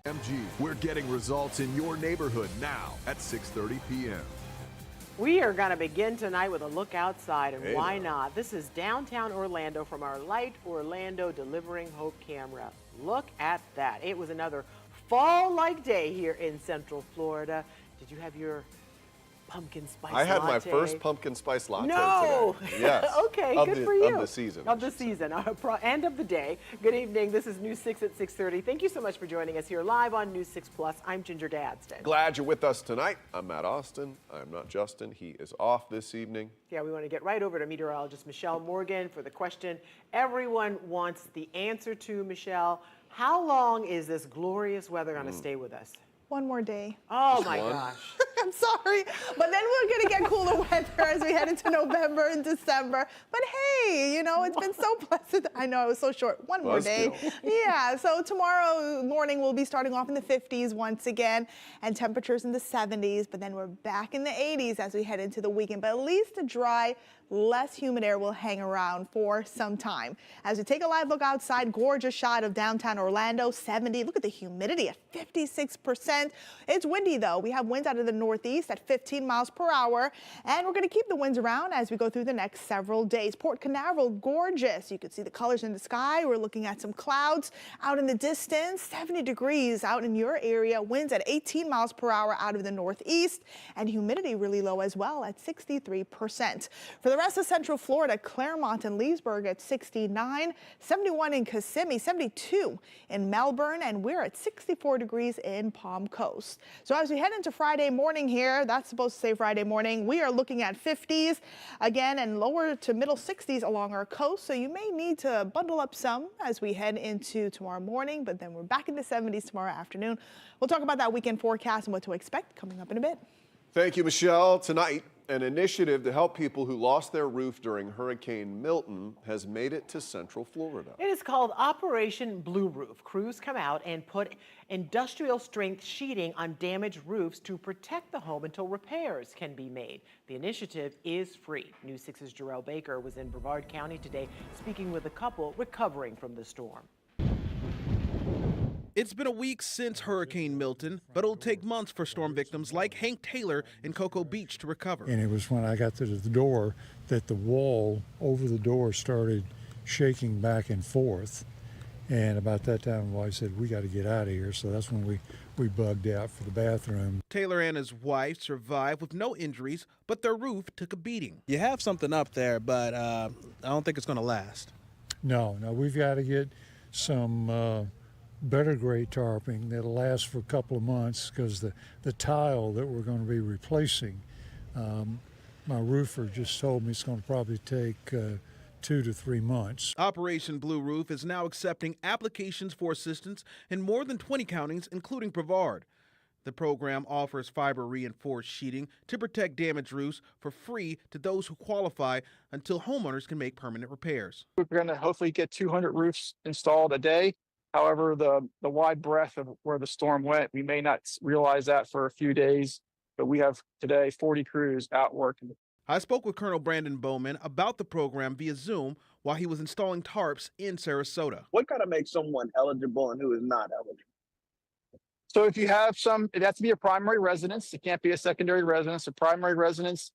MG. We're getting results in your neighborhood now at 6:30 p.m. We are going to begin tonight with a look outside, and Hey why now. not? This is downtown Orlando from our Light Orlando Delivering Hope camera. Look at that. It was another fall-like day here in Central Florida. Did you have your pumpkin spice latte? I had my first pumpkin spice latte No! today. Yes. Okay, good for you. Of the season. Of the season, and of the day. Good evening. This is News 6 at 6:30. Thank you so much for joining us here live on News 6 Plus. I'm Ginger Gadsden. Glad you're with us tonight. I'm Matt Austin. I'm not Justin. He is off this evening. Yeah, we want to get right over to meteorologist Michelle Morgan for the question everyone wants the answer to, Michelle. How long is this glorious weather going to stay with us? One more day. Oh my gosh. I'm sorry, but then we're going to get cooler weather as we head into November and December. But hey, you know, it's been so pleasant. I know it was so short. One more day. Yeah, so tomorrow morning we'll be starting off in the 50s once again and temperatures in the 70s, but then we're back in the 80s as we head into the weekend. But at least the dry, less humid air will hang around for some time. As we take a live look outside, gorgeous shot of downtown Orlando, 70. Look at the humidity at 56%. It's windy though. We have winds out of the northeast at 15 miles per hour, and we're going to keep the winds around as we go through the next several days. Port Canaveral, gorgeous. You can see the colors in the sky. We're looking at some clouds out in the distance, 70 degrees out in your area, winds at 18 miles per hour out of the northeast, and humidity really low as well at 63%. For the rest of Central Florida, Claremont and Leesburg at 69, 71 in Kissimmee, 72 in Melbourne, and we're at 64 degrees in Palm Coast. So as we head into Friday morning here, that's supposed to say Friday morning, we are looking at 50s again and lower to middle 60s along our coast. So you may need to bundle up some as we head into tomorrow morning, but then we're back in the 70s tomorrow afternoon. We'll talk about that weekend forecast and what to expect coming up in a bit. Thank you, Michelle. Tonight, an initiative to help people who lost their roof during Hurricane Milton has made it to Central Florida. It is called Operation Blue Roof. Crews come out and put industrial strength sheeting on damaged roofs to protect the home until repairs can be made. The initiative is free. News 6's Jarrell Baker was in Brevard County today speaking with a couple recovering from the storm. It's been a week since Hurricane Milton, but it'll take months for storm victims like Hank Taylor in Cocoa Beach to recover. And it was when I got to the door that the wall over the door started shaking back and forth. And about that time, I said, we got to get out of here. So that's when we bugged out for the bathroom. Taylor and his wife survived with no injuries, but their roof took a beating. You have something up there, but I don't think it's going to last. No, we've got to get some better grade tarping that'll last for a couple of months because the tile that we're going to be replacing, my roofer just told me it's going to probably take 2 to 3 months. Operation Blue Roof is now accepting applications for assistance in more than 20 counties, including Brevard. The program offers fiber-reinforced sheeting to protect damaged roofs for free to those who qualify until homeowners can make permanent repairs. We're going to hopefully get 200 roofs installed a day. However, the wide breadth of where the storm went, we may not realize that for a few days, but we have today 40 crews out working. I spoke with Colonel Brandon Bowman about the program via Zoom while he was installing tarps in Sarasota. What kind of makes someone eligible and who is not eligible? So if you have it has to be a primary residence. It can't be a secondary residence. A primary residence,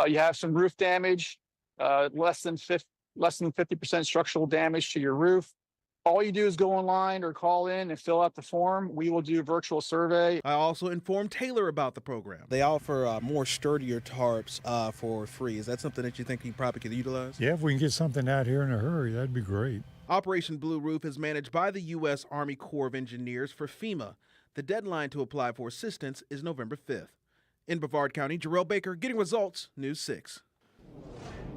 you have some roof damage, less than 50% structural damage to your roof. All you do is go online or call in and fill out the form. We will do a virtual survey. I also informed Taylor about the program. They offer more sturdier tarps for free. Is that something that you think you probably could utilize? Yeah, if we can get something out here in a hurry, that'd be great. Operation Blue Roof is managed by the U.S. Army Corps of Engineers for FEMA. The deadline to apply for assistance is November 5th. In Brevard County, Jarrell Baker, getting results, News 6.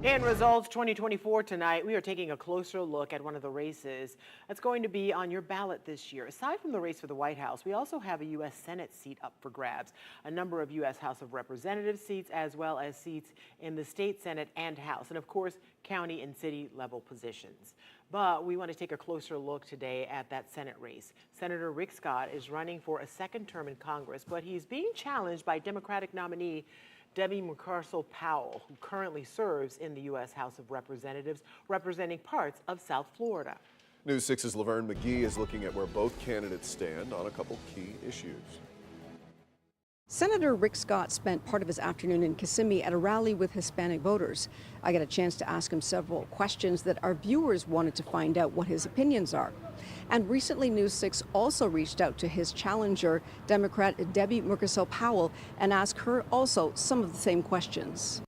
In Results 2024 tonight, we are taking a closer look at one of the races that's going to be on your ballot this year. Aside from the race for the White House, we also have a U.S. Senate seat up for grabs, a number of U.S. House of Representatives seats, as well as seats in the state Senate and House, and of course, county and city level positions. But we want to take a closer look today at that Senate race. Senator Rick Scott is running for a second term in Congress, but he's being challenged by Democratic nominee Debbie McCarcel-Powell, who currently serves in the U.S. House of Representatives, representing parts of South Florida. News 6's Laverne McGee is looking at where both candidates stand on a couple key issues. Senator Rick Scott spent part of his afternoon in Kissimmee at a rally with Hispanic voters. I got a chance to ask him several questions that our viewers wanted to find out what his opinions are. And recently, News 6 also reached out to his challenger, Democrat Debbie Murkisel-Powell, and asked her also some of the same questions.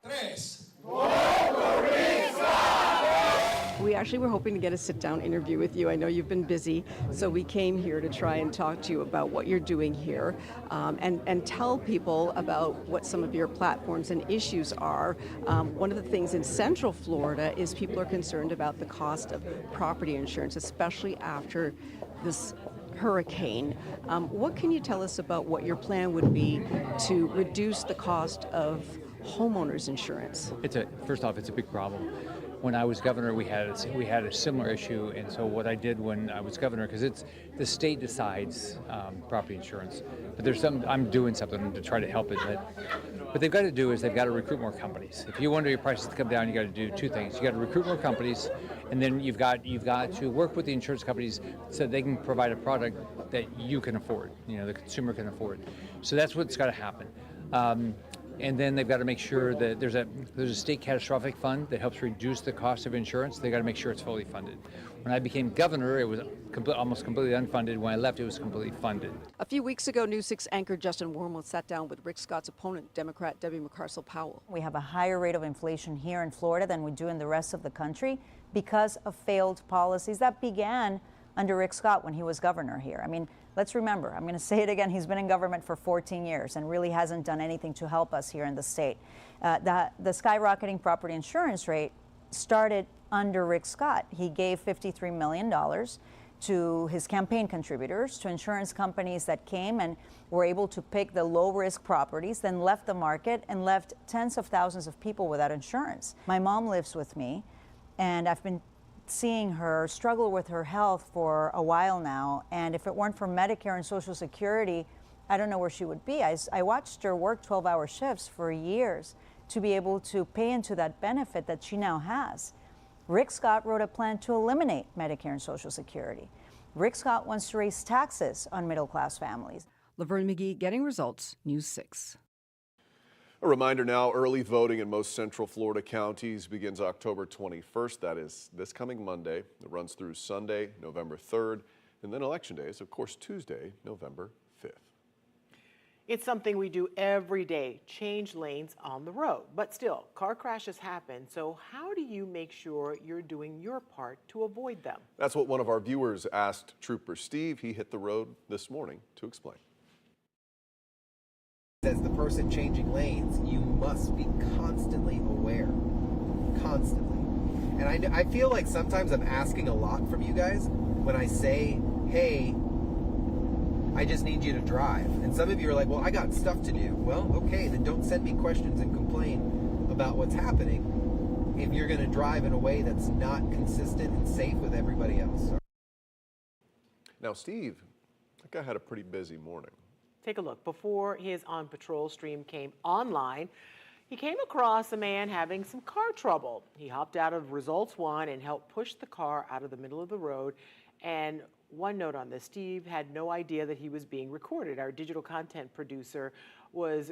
We actually were hoping to get a sit-down interview with you. I know you've been busy, so we came here to try and talk to you about what you're doing here and tell people about what some of your platforms and issues are. One of the things in Central Florida is people are concerned about the cost of property insurance, especially after this hurricane. What can you tell us about what your plan would be to reduce the cost of homeowners insurance? First off, it's a big problem. When I was governor, we had a similar issue, and so what I did when I was governor, because it's the state decides property insurance, but I'm doing something to try to help it. What they've got to do is they've got to recruit more companies. If you want your prices to come down, you got to do two things. You got to recruit more companies, and then you've got to work with the insurance companies so they can provide a product that you can afford, the consumer can afford. So that's what's got to happen. And then they've got to make sure that there's a state catastrophic fund that helps reduce the cost of insurance. They've got to make sure it's fully funded. When I became governor, it was almost completely unfunded. When I left, it was completely funded. A few weeks ago, News 6 anchor Justin Wormwood sat down with Rick Scott's opponent, Democrat Debbie Murkisel-Powell. We have a higher rate of inflation here in Florida than we do in the rest of the country because of failed policies that began under Rick Scott when he was governor here. I mean, let's remember, I'm going to say it again, he's been in government for 14 years and really hasn't done anything to help us here in the state. The skyrocketing property insurance rate started under Rick Scott. He gave $53 million to his campaign contributors, to insurance companies that came and were able to pick the low-risk properties, then left the market and left tens of thousands of people without insurance. My mom lives with me, and I've been seeing her struggle with her health for a while now, and if it weren't for Medicare and Social Security, I don't know where she would be. I watched her work 12-hour shifts for years to be able to pay into that benefit that she now has. Rick Scott wrote a plan to eliminate Medicare and Social Security. Rick Scott wants to raise taxes on middle-class families. Laverne McGee, Getting Results, News 6. A reminder now, early voting in most Central Florida counties begins October 21st. That is this coming Monday. It runs through Sunday, November 3rd, and then Election Day is, of course, Tuesday, November 5th. It's something we do every day, change lanes on the road. But still, car crashes happen, so how do you make sure you're doing your part to avoid them? That's what one of our viewers asked Trooper Steve. He hit the road this morning to explain. As the person changing lanes, you must be constantly aware. Constantly. And I feel like sometimes I'm asking a lot from you guys when I say, hey, I just need you to drive. And some of you are like, well, I got stuff to do. Well, okay, then don't send me questions and complain about what's happening if you're going to drive in a way that's not consistent and safe with everybody else. Now, Steve, that guy had a pretty busy morning. Take a look. Before his On Patrol stream came online, he came across a man having some car trouble. He hopped out of Results 1 and helped push the car out of the middle of the road. And one note on this, Steve had no idea that he was being recorded. Our digital content producer was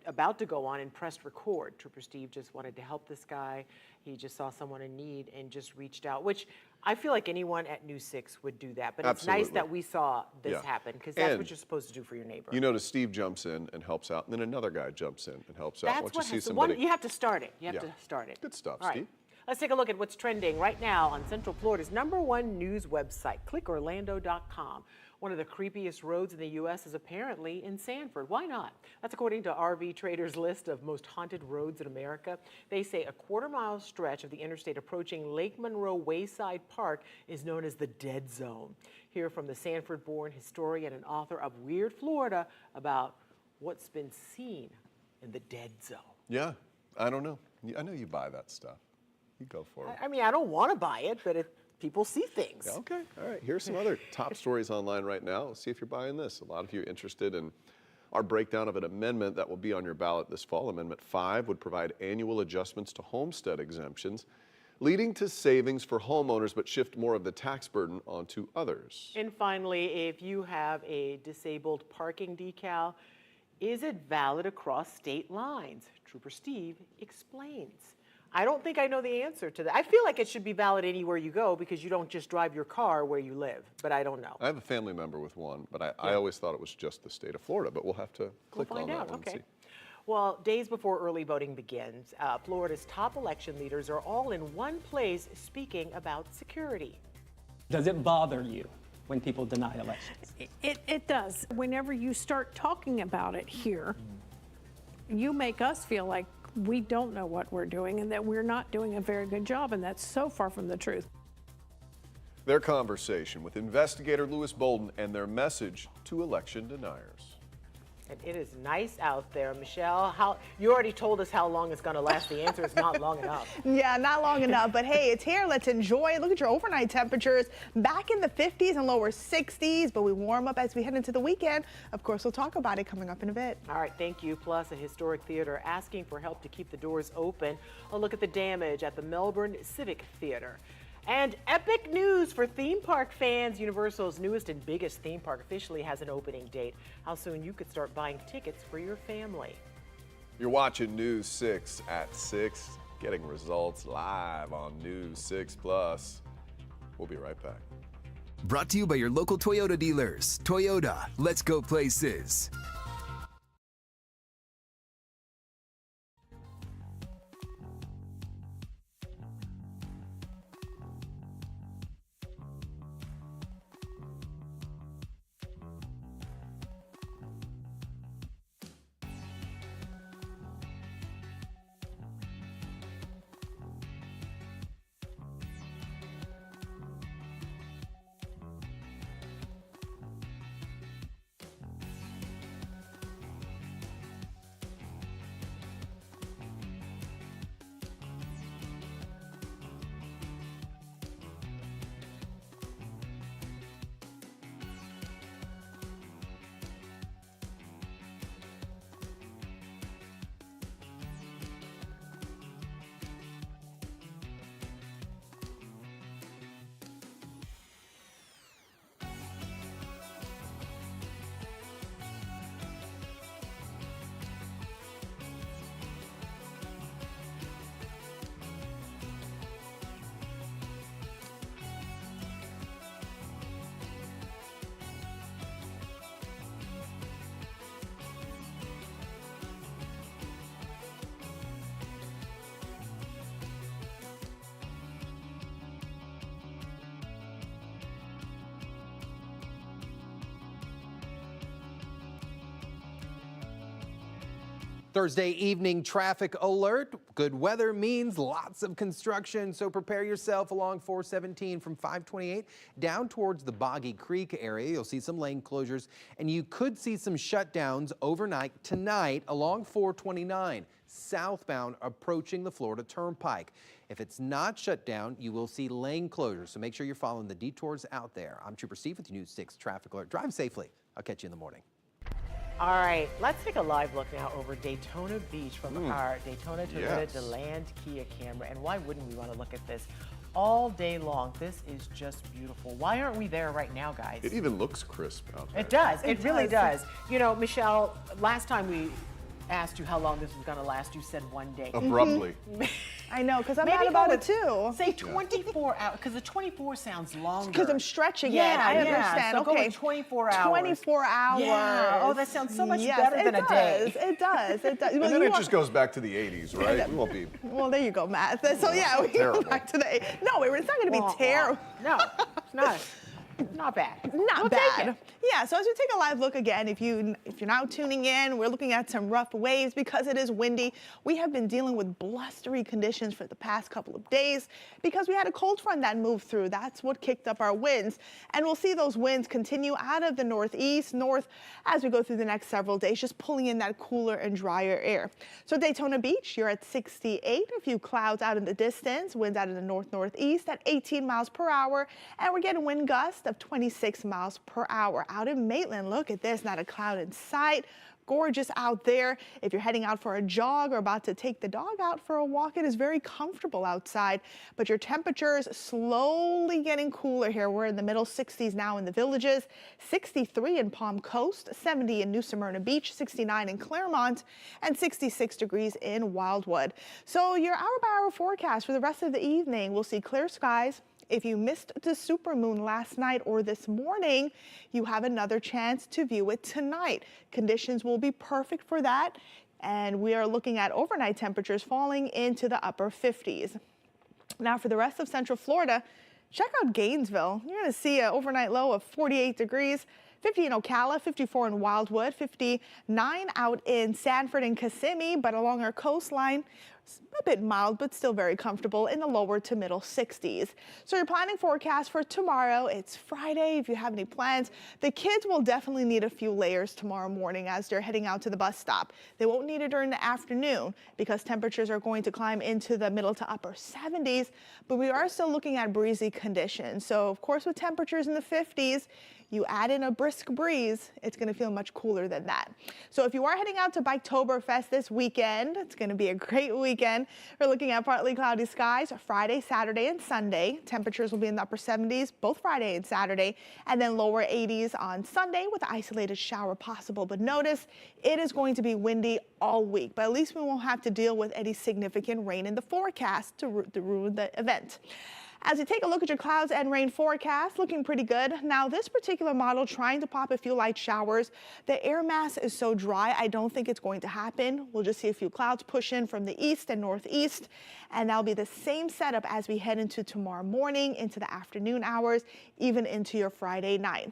about to go on and pressed record. Trooper Steve just wanted to help this guy. He just saw someone in need and just reached out, which I feel like anyone at News 6 would do that. But Absolutely. It's nice that we saw this happen, because that's what you're supposed to do for your neighbor. You notice Steve jumps in and helps out, and then another guy jumps in and helps out. That's what happens. You have to start it. You have to start it. Good stuff, All right. Steve. Let's take a look at what's trending right now on Central Florida's #1 news website, clickorlando.com. One of the creepiest roads in the U.S. is apparently in Sanford. Why not? That's according to RV Trader's list of most haunted roads in America. They say a quarter-mile stretch of the interstate approaching Lake Monroe Wayside Park is known as the Dead Zone. Hear from the Sanford-born historian and author of Weird Florida about what's been seen in the Dead Zone. Yeah, I don't know. I know you buy that stuff. You go for it. I mean, I don't want to buy it, but people see things. Yeah, okay, all right. Here's some other top stories online right now. Let's see if you're buying this. A lot of you are interested in our breakdown of an amendment that will be on your ballot this fall. Amendment 5 would provide annual adjustments to homestead exemptions. leading to savings for homeowners but shift more of the tax burden onto others. And finally, if you have a disabled parking decal, is it valid across state lines? Trooper Steve explains. I don't think I know the answer to that. I feel like it should be valid anywhere you go because you don't just drive your car where you live, but I don't know. I have a family member with one, but I always thought it was just the state of Florida, but we'll have to click on that one and see. Well, days before early voting begins, Florida's top election leaders are all in one place speaking about security. Does it bother you when people deny elections? It does. Whenever you start talking about it here, you make us feel like we don't know what we're doing and that we're not doing a very good job, and that's so far from the truth. Their conversation with investigator Lewis Bolden and their message to election deniers. And it is nice out there. Michelle, you already told us how long it's going to last. The answer is not long enough. Yeah, not long enough, but hey, it's here. Let's enjoy. Look at your overnight temperatures back in the 50s and lower 60s, but we warm up as we head into the weekend. Of course, we'll talk about it coming up in a bit. All right, thank you. Plus, a historic theater asking for help to keep the doors open. A look at the damage at the Melbourne Civic Theater. And epic news for theme park fans. Universal's newest and biggest theme park officially has an opening date. How soon you could start buying tickets for your family. You're watching News 6 at 6, getting results live on News 6 Plus. We'll be right back. Brought to you by your local Toyota dealers. Toyota, let's go places. Thursday evening traffic alert. Good weather means lots of construction, so prepare yourself along 417 from 528 down towards the Boggy Creek area. You'll see some lane closures, and you could see some shutdowns overnight tonight along 429 southbound approaching the Florida Turnpike. If it's not shut down, you will see lane closures, so make sure you're following the detours out there. I'm Trooper Steve with your News 6 Traffic Alert. Drive safely. I'll catch you in the morning. All right, let's take a live look now over Daytona Beach from our Daytona Toyota DeLand Kia camera. And why wouldn't we want to look at this all day long? This is just beautiful. Why aren't we there right now, guys? It even looks crisp out there. It does. It really does. You know, Michelle, last time we asked you how long this was going to last, you said 1 day. Abruptly. I know, because I'm mad about it too. Say 24 hours, because the 24 sounds longer. Because I'm stretching it. I understand. So okay. go with 24 hours. 24 hours. Yeah. Oh, that sounds so much better than a day. It does. It does. And then it just goes back to the 80s, right? We won't be. Well, there you go, Matt. So yeah, we go back to the. No, it's not going to be terrible. No, it's not. Not bad. Not bad. Yeah, so as we take a live look again, if you're now tuning in, we're looking at some rough waves because it is windy. We have been dealing with blustery conditions for the past couple of days because we had a cold front that moved through. That's what kicked up our winds. And we'll see those winds continue out of the northeast, north as we go through the next several days, just pulling in that cooler and drier air. So Daytona Beach, you're at 68, a few clouds out in the distance, winds out of the north-northeast at 18 miles per hour, and we're getting wind gusts of 26 miles per hour. Out in Maitland, look at this, not a cloud in sight. gorgeous out there. If you're heading out for a jog or about to take the dog out for a walk, it is very comfortable outside, but your temperatures slowly getting cooler here. We're in the middle 60s now in the Villages, 63 in Palm Coast, 70 in New Smyrna Beach, 69 in Claremont, and 66 degrees in Wildwood. So your hour-by-hour forecast for the rest of the evening, we'll see clear skies. If you missed the supermoon last night or this morning, you have another chance to view it tonight. Conditions will be perfect for that, and we are looking at overnight temperatures falling into the upper 50s. Now for the rest of Central Florida, check out Gainesville. You're going to see an overnight low of 48 degrees. 50 in Ocala, 54 in Wildwood, 59 out in Sanford and Kissimmee, but along our coastline, a bit mild, but still very comfortable in the lower to middle 60s. So your planning forecast for tomorrow, it's Friday. If you have any plans, the kids will definitely need a few layers tomorrow morning as they're heading out to the bus stop. They won't need it during the afternoon because temperatures are going to climb into the middle to upper 70s, but we are still looking at breezy conditions. So of course, with temperatures in the 50s, you add in a brisk breeze, it's going to feel much cooler than that. So if you are heading out to Biketoberfest this weekend, it's going to be a great weekend. We're looking at partly cloudy skies Friday, Saturday, and Sunday. Temperatures will be in the upper 70s both Friday and Saturday, and then lower 80s on Sunday with an isolated shower possible. But notice it is going to be windy all week, but at least we won't have to deal with any significant rain in the forecast to ruin the event. As you take a look at your clouds and rain forecast, looking pretty good. Now, this particular model trying to pop a few light showers. The air mass is so dry, I don't think it's going to happen. We'll just see a few clouds push in from the east and northeast, and that'll be the same setup as we head into tomorrow morning, into the afternoon hours, even into your Friday night.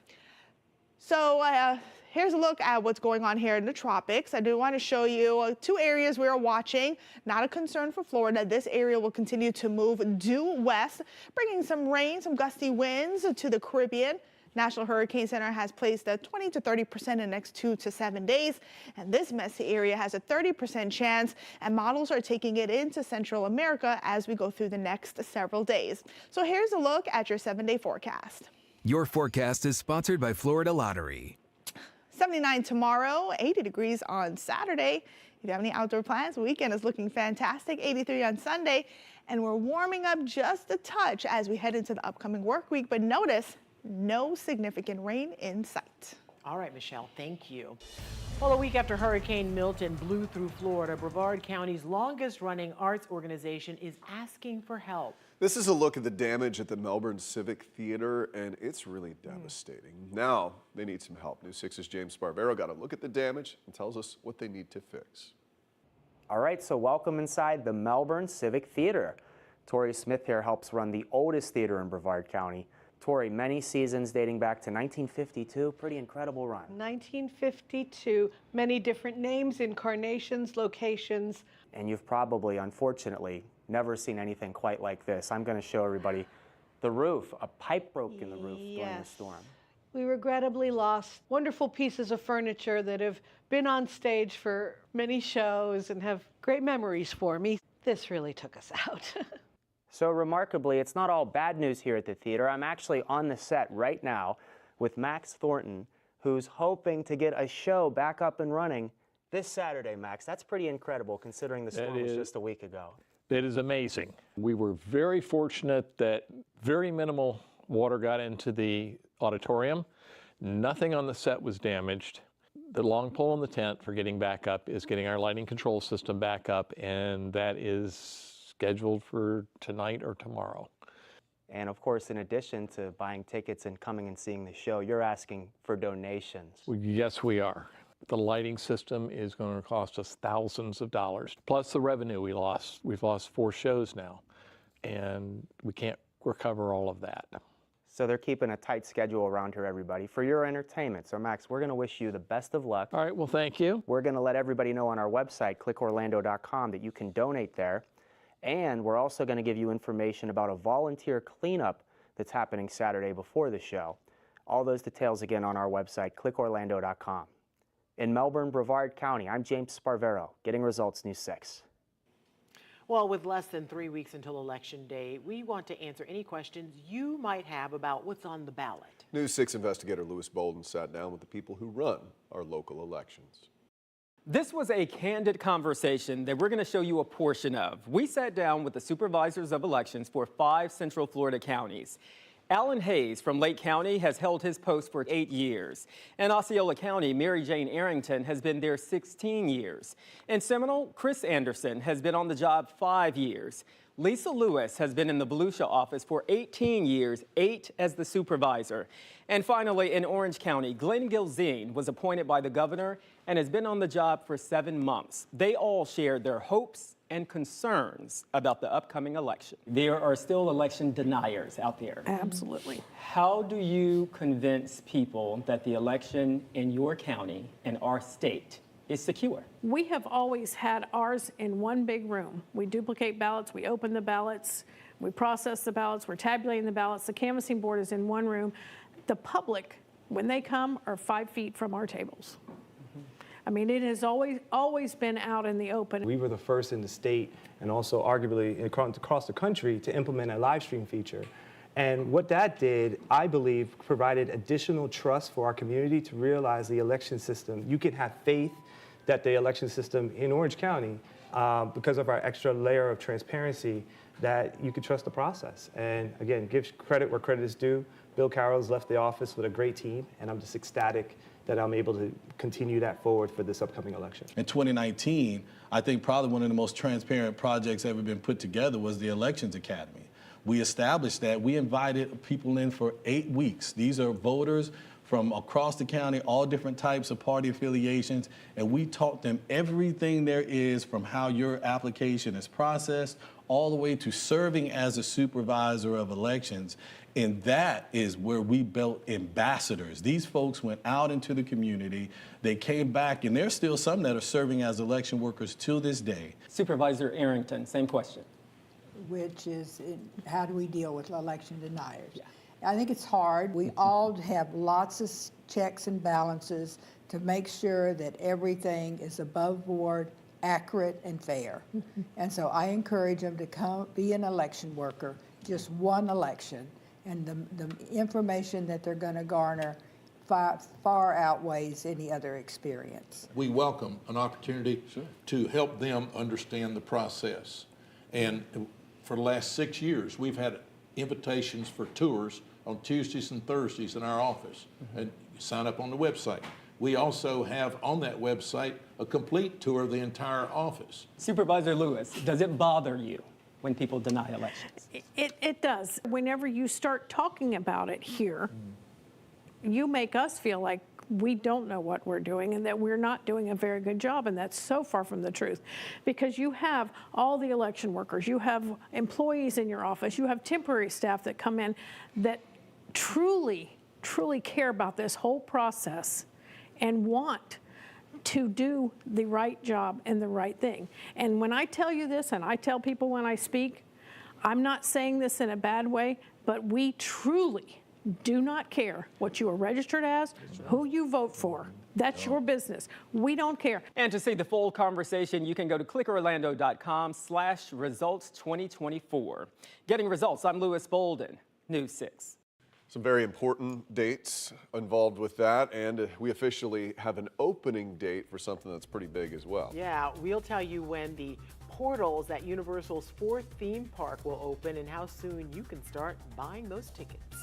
So here's a look at what's going on here in the tropics. I do want to show you two areas we are watching. Not a concern for Florida. This area will continue to move due west, bringing some rain, some gusty winds to the Caribbean. National Hurricane Center has placed a 20 to 30% in the next 2 to 7 days. And this messy area has a 30% chance, and models are taking it into Central America as we go through the next several days. So here's a look at your 7-day forecast. Your forecast is sponsored by Florida Lottery. 79 tomorrow, 80 degrees on Saturday. If you have any outdoor plans, the weekend is looking fantastic. 83 on Sunday, and we're warming up just a touch as we head into the upcoming work week. But notice, no significant rain in sight. All right, Michelle, thank you. Well, a week after Hurricane Milton blew through Florida, Brevard County's longest-running arts organization is asking for help. This is a look at the damage at the Melbourne Civic Theater, and it's really devastating. Now they need some help. News 6's James Sparvero got a look at the damage and tells us what they need to fix. All right, so welcome inside the Melbourne Civic Theater. Tori Smith here helps run the oldest theater in Brevard County. Tori, many seasons dating back to 1952, pretty incredible run. 1952, many different names, incarnations, locations. And you've probably, unfortunately, never seen anything quite like this. I'm going to show everybody the roof. A pipe broke in the roof during the storm. We regrettably lost wonderful pieces of furniture that have been on stage for many shows and have great memories for me. This really took us out. So remarkably, it's not all bad news here at the theater. I'm actually on the set right now with Max Thornton, who's hoping to get a show back up and running this Saturday, Max. That's pretty incredible considering the storm was just a week ago. That is amazing. We were very fortunate that very minimal water got into the auditorium. Nothing on the set was damaged. The long pole in the tent for getting back up is getting our lighting control system back up, and that is scheduled for tonight or tomorrow. And of course, in addition to buying tickets and coming and seeing the show, you're asking for donations. Yes, we are. The lighting system is going to cost us thousands of dollars, plus the revenue we lost. We've lost 4 shows now, and we can't recover all of that. So they're keeping a tight schedule around here, everybody, for your entertainment. So Max, we're going to wish you the best of luck. All right, well, thank you. We're going to let everybody know on our website, clickorlando.com, that you can donate there. And we're also going to give you information about a volunteer cleanup that's happening Saturday before the show. All those details again on our website, clickorlando.com. In Melbourne, Brevard County, I'm James Sparvero, Getting Results News 6. Well, with less than 3 weeks until Election Day, we want to answer any questions you might have about what's on the ballot. News 6 investigator Lewis Bolden sat down with the people who run our local elections. This was a candid conversation that we're going to show you a portion of. We sat down with the supervisors of elections for 5 Central Florida counties. Alan Hayes from Lake County has held his post for 8 years. In Osceola County, Mary Jane Arrington has been there 16 years. In Seminole, Chris Anderson has been on the job 5 years. Lisa Lewis has been in the Volusia office for 18 years, 8 as the supervisor. And finally, in Orange County, Glenn Gilzine was appointed by the governor and has been on the job for 7 months. They all shared their hopes and concerns about the upcoming election. There are still election deniers out there. Absolutely. How do you convince people that the election in your county and our state is secure? We have always had ours in one big room. We duplicate ballots, we open the ballots, we process the ballots, we're tabulating the ballots. The canvassing board is in one room. The public, when they come, are 5 feet from our tables. I mean, it has always been out in the open. We were the first in the state and also arguably across the country to implement a live stream feature. And what that did, I believe, provided additional trust for our community to realize the election system. You can have faith that the election system in Orange County, because of our extra layer of transparency, that you can trust the process. And again, give credit where credit is due. Bill Carroll's left the office with a great team, and I'm just ecstatic that I'm able to continue that forward for this upcoming election. In 2019, I think probably one of the most transparent projects ever been put together was the Elections Academy. We established that. We invited people in for 8 weeks. These are voters from across the county, all different types of party affiliations, and we taught them everything there is from how your application is processed all the way to serving as a supervisor of elections. And that is where we built ambassadors. These folks went out into the community, they came back, and there's still some that are serving as election workers till this day. Supervisor Arrington, same question. Which is, how do we deal with election deniers? Yeah. I think it's hard. We all have lots of checks and balances to make sure that everything is above board, accurate, and fair. And so I encourage them to come be an election worker, just one election. And the information that they're going to garner far outweighs any other experience. We welcome an opportunity to help them understand the process. And for the last 6 years, we've had invitations for tours on Tuesdays and Thursdays in our office. And you sign up on the website. We also have on that website a complete tour of the entire office. Supervisor Lewis, does it bother you when people deny elections? It does. Whenever you start talking about it here, you make us feel like we don't know what we're doing and that we're not doing a very good job, and that's so far from the truth. Because you have all the election workers, you have employees in your office, you have temporary staff that come in that truly care about this whole process and want to do the right job and the right thing. And when I tell you this, and I tell people when I speak, I'm not saying this in a bad way, but we truly do not care what you are registered as, who you vote for. That's your business. We don't care. And to see the full conversation, you can go to clickorlando.com/results2024. Getting results, I'm Lewis Bolden, News 6. Some very important dates involved with that, and we officially have an opening date for something that's pretty big as well. Yeah, we'll tell you when the portals at Universal's 4th theme park will open and how soon you can start buying those tickets.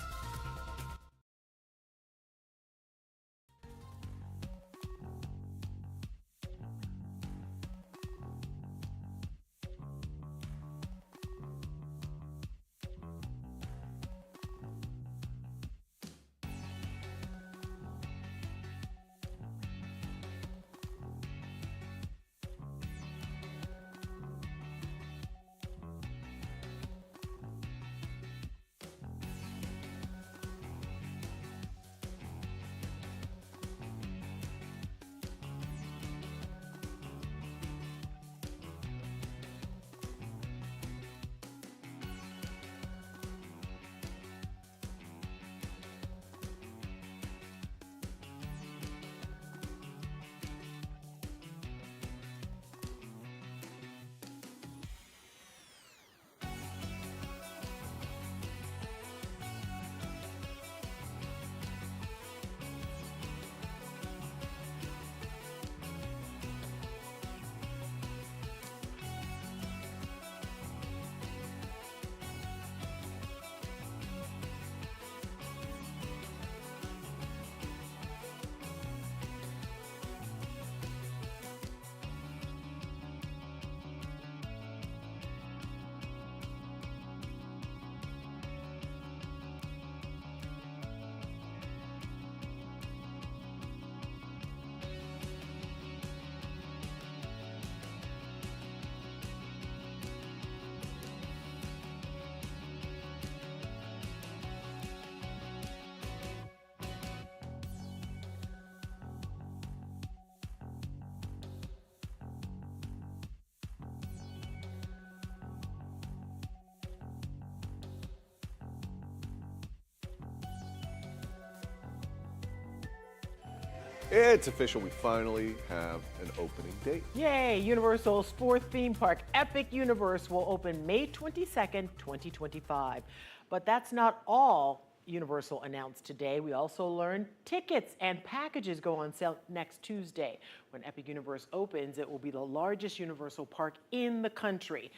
It's official, we finally have an opening date. Yay! Universal's fourth theme park, Epic Universe, will open May 22nd, 2025. But that's not all Universal announced today. We also learned tickets and packages go on sale next Tuesday. When Epic Universe opens, it will be the largest Universal park in the country.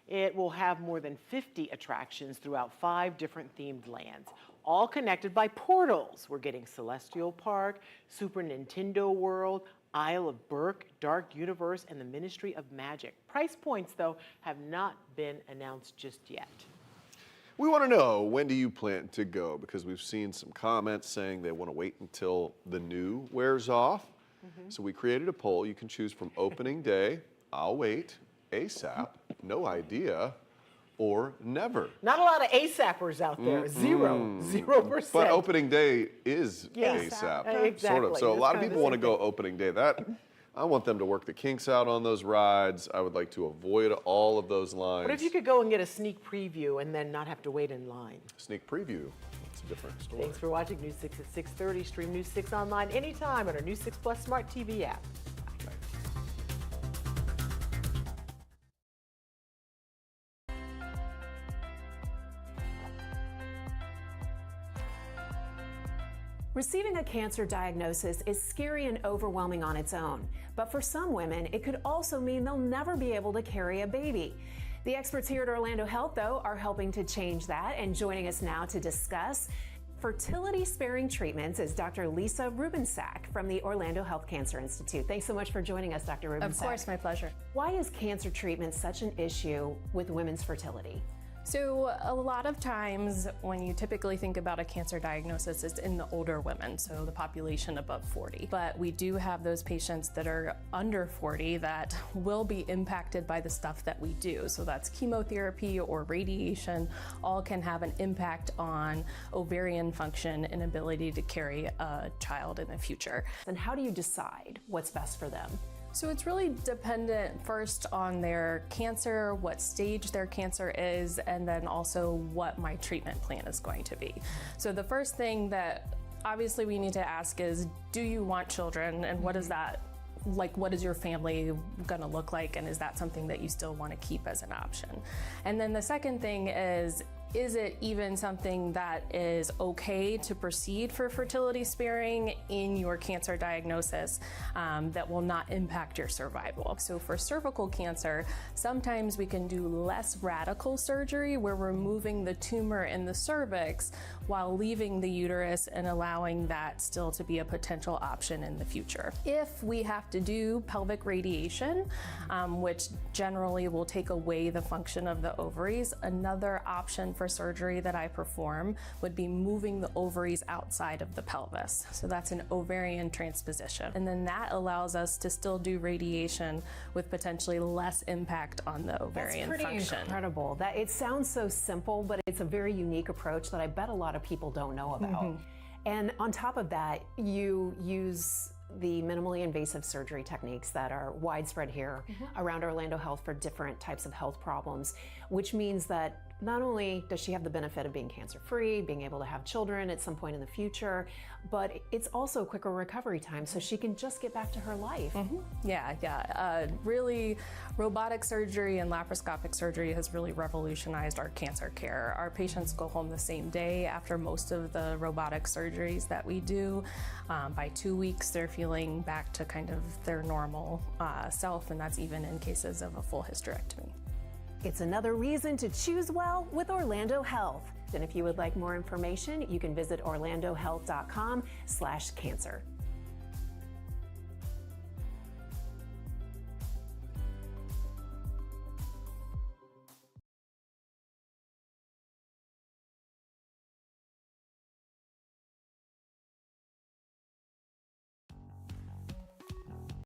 It will have more than 50 attractions throughout 5 different themed lands, all connected by portals. We're getting Celestial Park, Super Nintendo World, Isle of Berk, Dark Universe, and the Ministry of Magic. Price points, though, have not been announced just yet. We want to know, when do you plan to go? Because we've seen some comments saying they want to wait until the new wears off. So we created a poll. You can choose from opening day, I'll wait, ASAP, no idea, or never. Not a lot of ASAPers out there. 0%. But opening day is Yes, ASAP, exactly. sort of. So a It's lot of kind of people the want to same go opening day. I want them to work the kinks out on those rides. I would like to avoid all of those lines. What if you could go and get a sneak preview and then not have to wait in line? Sneak preview, that's a different story. Thanks for watching News 6 at 6:30. Stream News 6 online anytime on our News 6 Plus Smart TV app. Receiving a cancer diagnosis is scary and overwhelming on its own, but for some women, it could also mean they'll never be able to carry a baby. The experts here at Orlando Health, though, are helping to change that, and joining us now to discuss fertility-sparing treatments is Dr. Lisa Rubensack from the Orlando Health Cancer Institute. Thanks so much for joining us, Dr. Rubensack. Of course, my pleasure. Why is cancer treatment such an issue with women's fertility? So a lot of times when you typically think about a cancer diagnosis, it's in the older women, so the population above 40. But we do have those patients that are under 40 that will be impacted by the stuff that we do. So that's chemotherapy or radiation, all can have an impact on ovarian function and ability to carry a child in the future. And how do you decide what's best for them? So it's really dependent first on their cancer, what stage their cancer is, and then also what my treatment plan is going to be. So the first thing that obviously we need to ask is, do you want children, and what is that like? What is your family gonna look like, and is that something that you still want to keep as an option? And then the second thing is it even something that is okay to proceed for fertility sparing in your cancer diagnosis that will not impact your survival? So for cervical cancer, sometimes we can do less radical surgery. We're removing the tumor in the cervix while leaving the uterus and allowing that still to be a potential option in the future. If we have to do pelvic radiation, which generally will take away the function of the ovaries, another option for surgery that I perform would be moving the ovaries outside of the pelvis. So that's an ovarian transposition. And then that allows us to still do radiation with potentially less impact on the ovarian function. That's pretty incredible. That it sounds so simple, but it's a very unique approach that I bet a lot of people don't know about. And on top of that, you use the minimally invasive surgery techniques that are widespread here around Orlando Health for different types of health problems, which means that not only does she have the benefit of being cancer-free, being able to have children at some point in the future, but it's also a quicker recovery time, so she can just get back to her life. Really, robotic surgery and laparoscopic surgery has really revolutionized our cancer care. Our patients go home the same day after most of the robotic surgeries that we do. By 2 weeks, they're feeling back to kind of their normal self, and that's even in cases of a full hysterectomy. It's another reason to choose well with Orlando Health. And if you would like more information, you can visit orlandohealth.com/cancer.